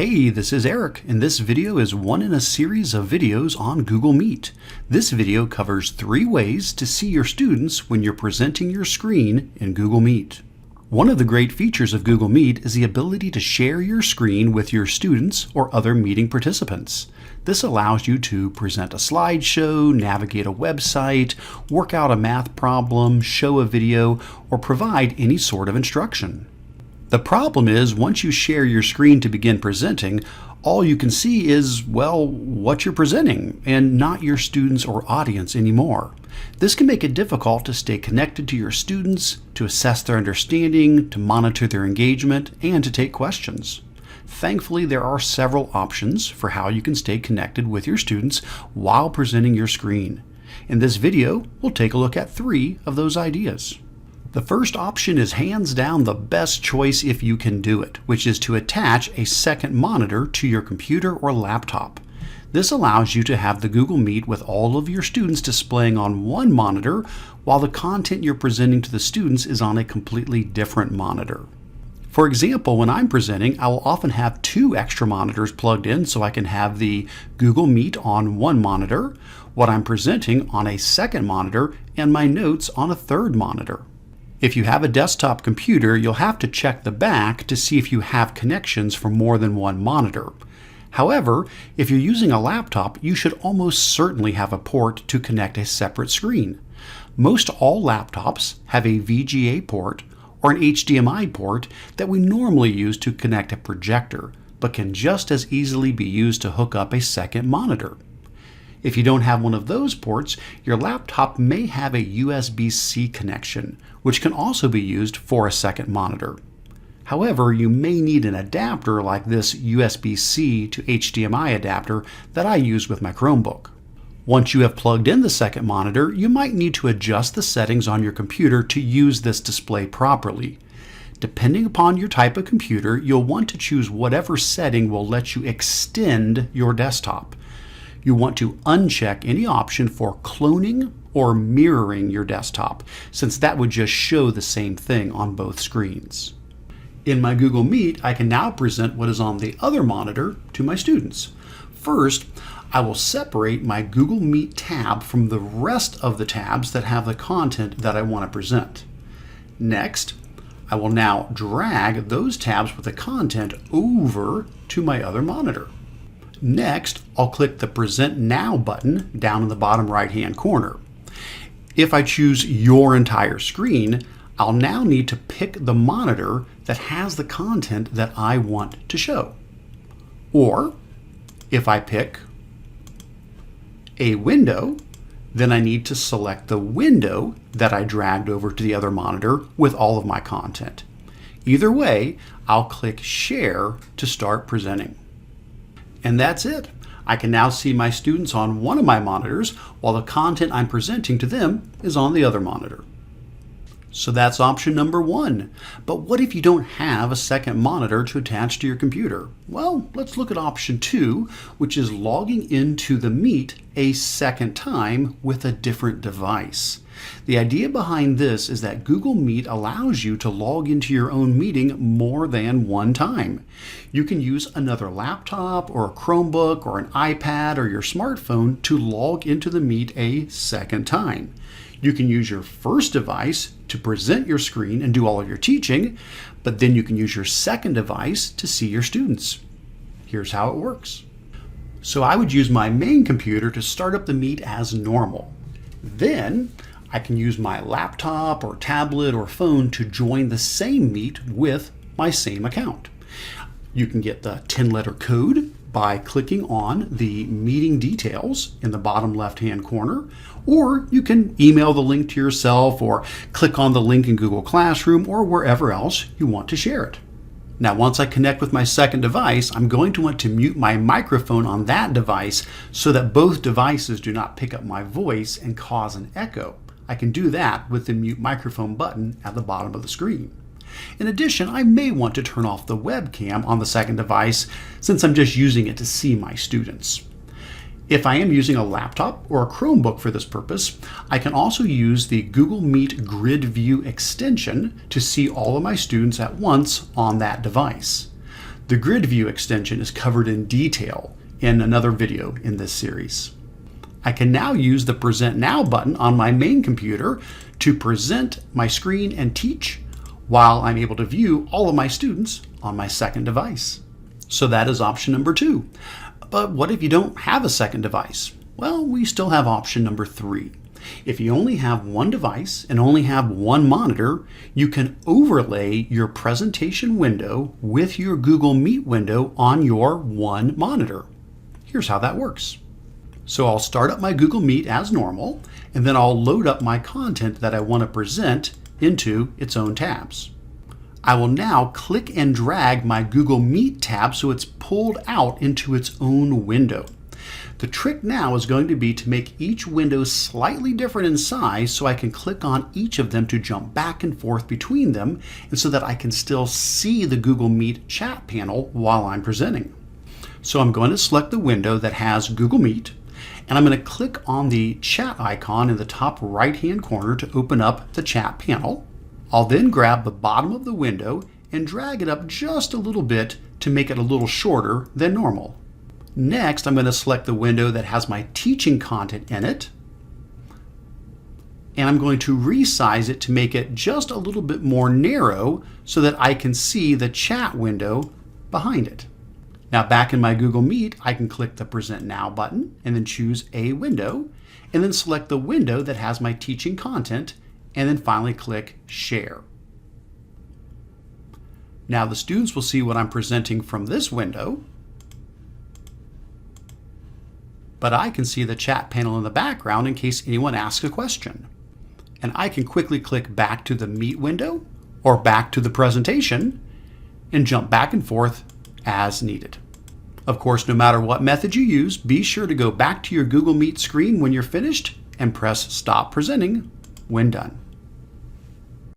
Hey, this is Eric, and this video is one in a series of videos on Google Meet. This video covers 3 ways to see your students when you're presenting your screen in Google Meet. One of the great features of Google Meet is the ability to share your screen with your students or other meeting participants. This allows you to present a slideshow, navigate a website, work out a math problem, show a video, or provide any sort of instruction. The problem is, once you share your screen to begin presenting, all you can see is, well, what you're presenting, and not your students or audience anymore. This can make it difficult to stay connected to your students, to assess their understanding, to monitor their engagement, and to take questions. Thankfully, there are several options for how you can stay connected with your students while presenting your screen. In this video, we'll take a look at 3 of those ideas. The first option is hands down the best choice if you can do it, which is to attach a second monitor to your computer or laptop. This allows you to have the Google Meet with all of your students displaying on one monitor, while the content you're presenting to the students is on a completely different monitor. For example, when I'm presenting, I will often have 2 extra monitors plugged in so I can have the Google Meet on one monitor, what I'm presenting on a second monitor, and my notes on a third monitor. If you have a desktop computer, you'll have to check the back to see if you have connections for more than one monitor. However, if you're using a laptop, you should almost certainly have a port to connect a separate screen. Most all laptops have a VGA port or an HDMI port that we normally use to connect a projector, but can just as easily be used to hook up a second monitor. If you don't have one of those ports, your laptop may have a USB-C connection, which can also be used for a second monitor. However, you may need an adapter like this USB-C to HDMI adapter that I use with my Chromebook. Once you have plugged in the second monitor, you might need to adjust the settings on your computer to use this display properly. Depending upon your type of computer, you'll want to choose whatever setting will let you extend your desktop. You want to uncheck any option for cloning or mirroring your desktop, since that would just show the same thing on both screens. In my Google Meet, I can now present what is on the other monitor to my students. First, I will separate my Google Meet tab from the rest of the tabs that have the content that I want to present. Next, I will now drag those tabs with the content over to my other monitor. Next, I'll click the Present Now button down in the bottom right-hand corner. If I choose your entire screen, I'll now need to pick the monitor that has the content that I want to show. Or, if I pick a window, then I need to select the window that I dragged over to the other monitor with all of my content. Either way, I'll click Share to start presenting. And that's it. I can now see my students on one of my monitors while the content I'm presenting to them is on the other monitor. So that's option number 1. But what if you don't have a second monitor to attach to your computer? Well, let's look at option 2, which is logging into the Meet a second time with a different device. The idea behind this is that Google Meet allows you to log into your own meeting more than one time. You can use another laptop or a Chromebook or an iPad or your smartphone to log into the Meet a second time. You can use your first device to present your screen and do all of your teaching, but then you can use your second device to see your students. Here's how it works. So I would use my main computer to start up the Meet as normal. Then I can use my laptop or tablet or phone to join the same Meet with my same account. You can get the 10-letter code by clicking on the meeting details in the bottom left-hand corner, or you can email the link to yourself or click on the link in Google Classroom or wherever else you want to share it. Now, once I connect with my second device, I'm going to want to mute my microphone on that device so that both devices do not pick up my voice and cause an echo. I can do that with the mute microphone button at the bottom of the screen. In addition, I may want to turn off the webcam on the second device since I'm just using it to see my students. If I am using a laptop or a Chromebook for this purpose, I can also use the Google Meet Grid View extension to see all of my students at once on that device. The grid view extension is covered in detail in another video in this series. I can now use the Present Now button on my main computer to present my screen and teach while I'm able to view all of my students on my second device. So that is option number 2. But what if you don't have a second device? Well, we still have option number 3. If you only have one device and only have one monitor, you can overlay your presentation window with your Google Meet window on your one monitor. Here's how that works. So I'll start up my Google Meet as normal, and then I'll load up my content that I want to present into its own tabs. I will now click and drag my Google Meet tab so it's pulled out into its own window. The trick now is going to be to make each window slightly different in size so I can click on each of them to jump back and forth between them, and so that I can still see the Google Meet chat panel while I'm presenting. So I'm going to select the window that has Google Meet, and I'm going to click on the chat icon in the top right-hand corner to open up the chat panel. I'll then grab the bottom of the window and drag it up just a little bit to make it a little shorter than normal. Next, I'm going to select the window that has my teaching content in it, and I'm going to resize it to make it just a little bit more narrow so that I can see the chat window behind it. Now back in my Google Meet, I can click the Present Now button and then choose a window, and then select the window that has my teaching content, and then finally click Share. Now the students will see what I'm presenting from this window, but I can see the chat panel in the background in case anyone asks a question. And I can quickly click back to the Meet window or back to the presentation and jump back and forth as needed. Of course, no matter what method you use, be sure to go back to your Google Meet screen when you're finished and press Stop Presenting when done.